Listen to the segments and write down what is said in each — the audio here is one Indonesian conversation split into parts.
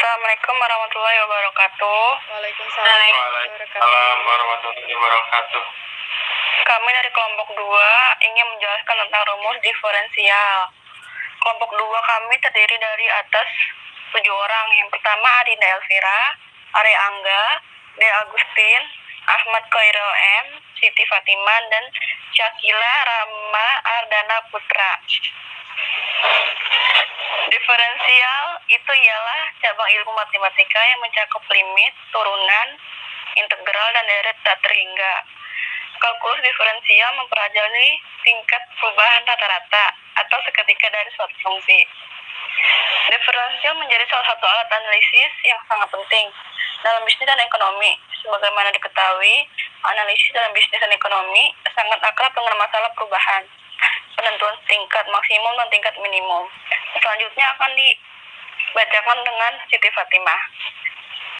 Assalamualaikum warahmatullahi wabarakatuh. Waalaikumsalam warahmatullahi wabarakatuh. Kami dari kelompok 2 ingin menjelaskan tentang rumus diferensial. Kelompok 2 kami terdiri dari atas 7 orang. Yang pertama Adinda Elvira, Arya Angga, De Agustin, Ahmad Khairul M, Siti Fatimah, dan Syakila Rama Ardana Putra. Diferensial itu ialah cabang ilmu matematika yang mencakup limit, turunan, integral, dan deret tak terhingga. Kalkulus diferensial mempelajari tingkat perubahan rata-rata atau seketika dari suatu fungsi. Diferensial menjadi salah satu alat analisis yang sangat penting dalam bisnis dan ekonomi. Sebagaimana diketahui, analisis dalam bisnis dan ekonomi sangat akrab dengan masalah perubahan, penentuan tingkat maksimum dan tingkat minimum. Selanjutnya akan dibacakan dengan Siti Fatimah.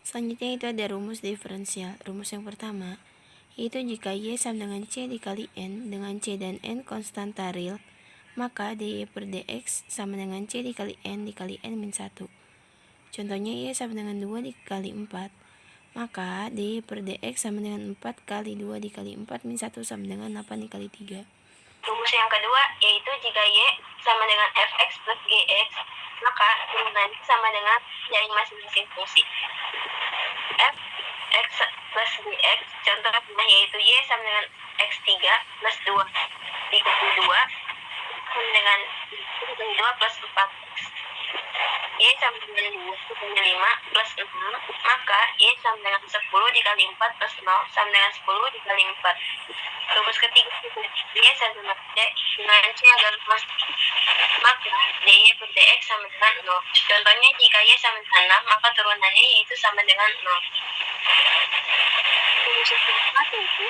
Selanjutnya itu ada rumus diferensial. Rumus yang pertama yaitu jika Y sama dengan C dikali N dengan C dan N konstanta real, maka dy per dx sama dengan C dikali N dikali N min 1. Contohnya Y sama dengan 2 dikali 4, maka dy per dx sama dengan 4 kali 2 dikali 4 min 1 sama dengan 8 dikali 3. Rumus yang kedua yaitu jika Y sama dengan fx plus gx, maka turunan sama dengan dari masing-masing fungsi. Fx plus gx contohnya yaitu Y sama dengan x3 plus 2 dikali 2 sama dengan 2 plus 4x. Y sama dengan 2 dikali 5 plus 6, maka Y sama dengan 10 dikali 4 plus 0 sama dengan 10 dikali 4. Rumus ketiga Y sama dengan D dengan C adalah konstan, maka dy per dx sama dengan 0. Contohnya jika Y sama dengan 6, maka turunannya yaitu sama dengan 0. Rumus keempat yaitu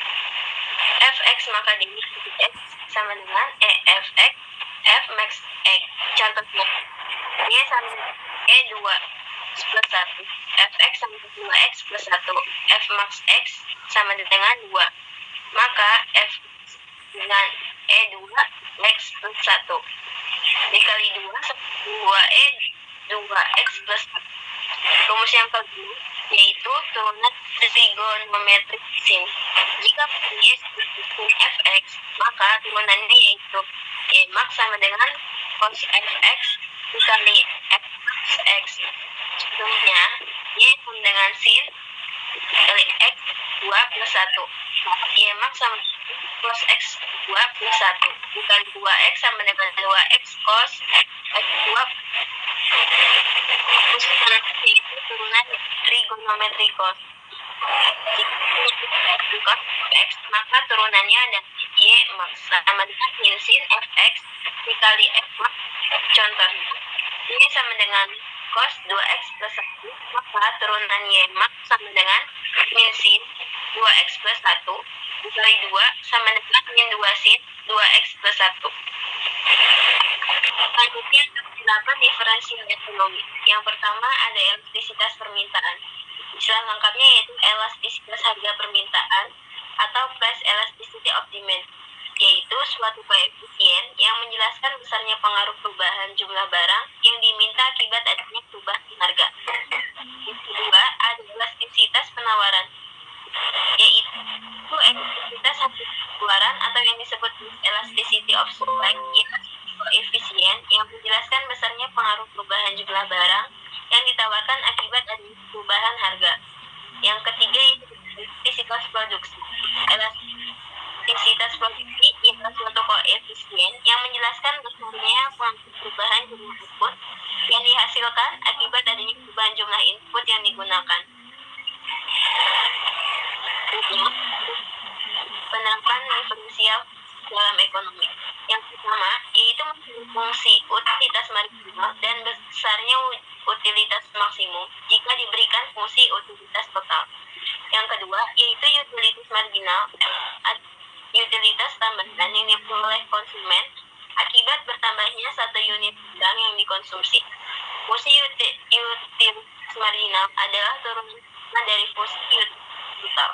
fx maka dy per dx sama dengan fx f max x. Contohnya Y sama dengan E2 plus 1, fx sama dengan 2x plus 1, f max x sama dengan 2, maka f dengan E2 x plus 1 dikali 2 sama 2E 2x plus 1. Rumus yang kedua yaitu turunan trigonometrik sin. Jika Y sin fx, maka turunannya yaitu Y max sama dengan cos fx dikali f max x. Contohnya Y sama dengan sin dikali x 2 plus 1, Y max sama cos x 2 plus 1 dikali 2x sama dengan 2x cos x 2. Yaitu turunan trigonometrikos. Jika cos x, maka turunannya ada Y max sama dengan min sin fx dikali f max. Contohnya Y sama dengan cos 2x plus 1, maka turunan Y max sama dengan min sin 2x plus 1 dikali 2 sama dengan min 2 sin 2x plus 1. Selanjutnya penerapan diferensial ekonomi. Yang pertama ada elastisitas permintaan. Istilah lengkapnya yaitu elastisitas harga permintaan atau price elasticity of demand, yaitu suatu koefisien yang menjelaskan besarnya pengaruh perubahan jumlah barang yang diminta akibat adanya perubahan harga. Yang kedua ada elastisitas penawaran, yaitu elastisitas harga penawaran atau yang disebut elasticity of supply, yaitu koefisien yang menjelaskan besarnya pengaruh perubahan jumlah barang yang ditawarkan akibat adanya perubahan harga. Yang ketiga yaitu elastisitas produksi. Elastisitas produksi ialah suatu koefisien yang menjelaskan besarnya pengaruh perubahan jumlah output yang dihasilkan akibat adanya perubahan jumlah input yang digunakan. Penerapan diferensial dalam ekonomi. Yang pertama yaitu fungsi utilitas marginal dan besarnya utilitas maksimum jika diberikan fungsi utilitas total. Yang kedua yaitu utilitas marginal, utilitas tambahan yang diperoleh konsumen akibat bertambahnya satu unit barang yang dikonsumsi. Fungsi utilitas marginal adalah turunan dari fungsi utilitas total.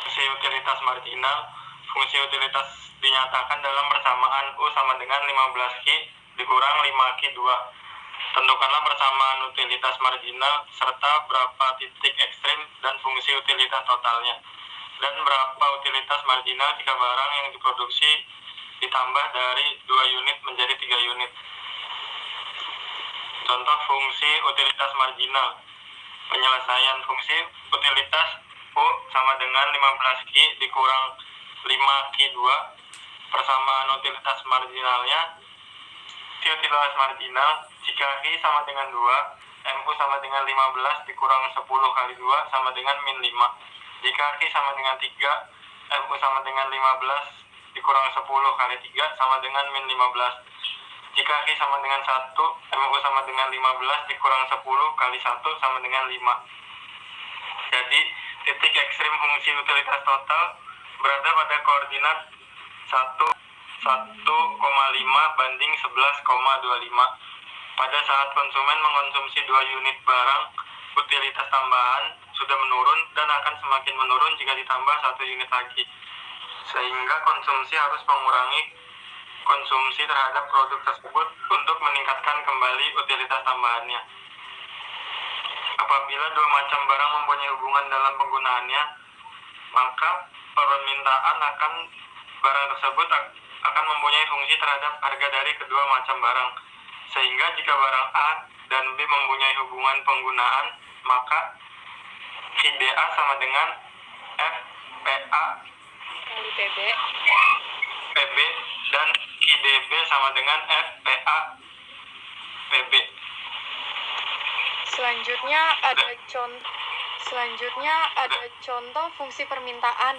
Fungsi utilitas marginal. Fungsi utilitas dinyatakan dalam persamaan U sama dengan 15Q dikurang 5Q2 Tentukanlah persamaan utilitas marginal serta berapa titik ekstrim dan fungsi utilitas totalnya. Dan berapa utilitas marginal jika barang yang diproduksi ditambah dari 2 unit menjadi 3 unit. Contoh fungsi utilitas marginal. Penyelesaian fungsi utilitas U sama dengan 15Q dikurang 5Q2. Persamaan utilitas marginalnya, utilitas marginal jika Q sama dengan 2, MU sama dengan 15 dikurang 10 kali 2 sama dengan min 5. Jika Q sama dengan 3, MU sama dengan 15 dikurang 10 kali 3 sama dengan min 15. Jika Q sama dengan 1, MU sama dengan 15 dikurang 10 kali 1 sama dengan 5. Jadi, titik ekstrim fungsi utilitas total berada pada koordinat 1,5 banding 11,25. Pada saat konsumen mengonsumsi 2 unit barang, utilitas tambahan sudah menurun dan akan semakin menurun jika ditambah 1 unit lagi. Sehingga konsumsi harus mengurangi konsumsi terhadap produk tersebut untuk meningkatkan kembali utilitas tambahannya. Apabila 2 macam barang mempunyai hubungan dalam penggunaannya, maka permintaan akan barang tersebut akan mempunyai fungsi terhadap harga dari kedua macam barang. Sehingga jika barang A dan B mempunyai hubungan penggunaan, maka IDA sama dengan FPA Kali PB. PB dan IDB sama dengan FPA PB. Selanjutnya ada contoh fungsi permintaan.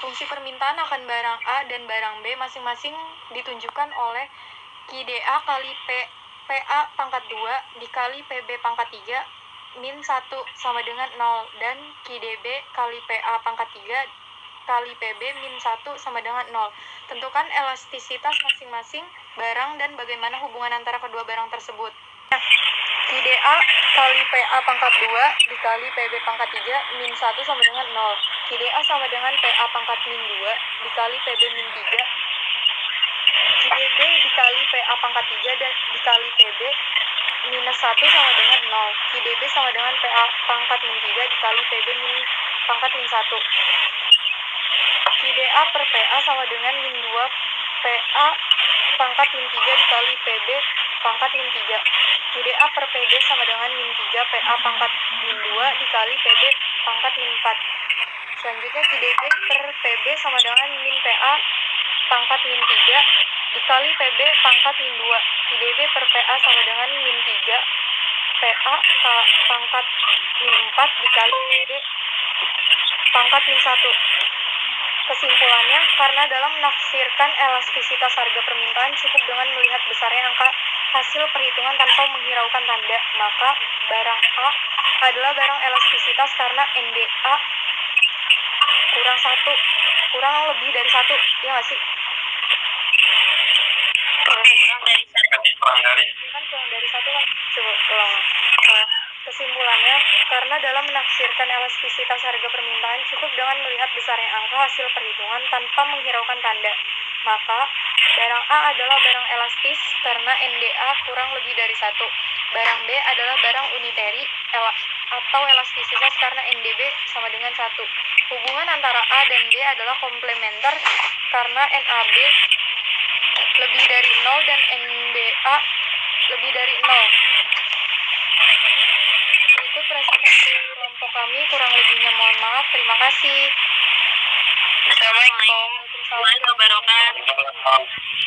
Fungsi permintaan akan barang A dan barang B masing-masing ditunjukkan oleh QDA kali PA pangkat 2 dikali PB pangkat 3 min 1 sama dengan 0 dan QDB kali PA pangkat 3 kali PB min 1 sama dengan 0. Tentukan elastisitas masing-masing barang dan bagaimana hubungan antara kedua barang tersebut. QDA kali PA pangkat 2 dikali PB pangkat 3 min 1 sama dengan 0. QDA sama dengan PA pangkat min 2 dikali PB min 3. QDB dikali PA pangkat 3 dan dikali PB minus 1 sama dengan 0. QDB sama dengan PA pangkat min 3 dikali PB min pangkat min 1. QDA per PA sama dengan min 2 PA pangkat min 3 dikali PB pangkat min 3. QDA per PB sama dengan min 3 PA pangkat min 2 dikali PB pangkat min 4. Selanjutnya QDB per PB sama dengan min PA pangkat min 3 dikali PB pangkat min 2. QDB per PA sama dengan min 3 PA pangkat min 4 dikali PB pangkat min 1. Kesimpulannya, karena dalam menafsirkan elastisitas harga permintaan cukup dengan melihat besarnya angka hasil perhitungan tanpa menghiraukan tanda, maka barang A adalah barang elastisitas karena NDA kurang lebih dari 1, ya nggak sih? Kurang dari 1 kan? Coba ulang. Kesimpulannya, karena dalam menafsirkan elastisitas harga permintaan cukup dengan melihat besarnya angka hasil perhitungan tanpa menghiraukan tanda, maka barang A adalah barang elastis karena NDA kurang lebih dari 1. Barang B adalah barang unitary atau elastisitas karena NDB sama dengan 1. Hubungan antara A dan B adalah komplementer karena NAB lebih dari 0 dan NBA lebih dari 0. Berikut presentasi kelompok kami, kurang lebihnya mohon maaf. Terima kasih. Assalamualaikum warahmatullahi wabarakatuh.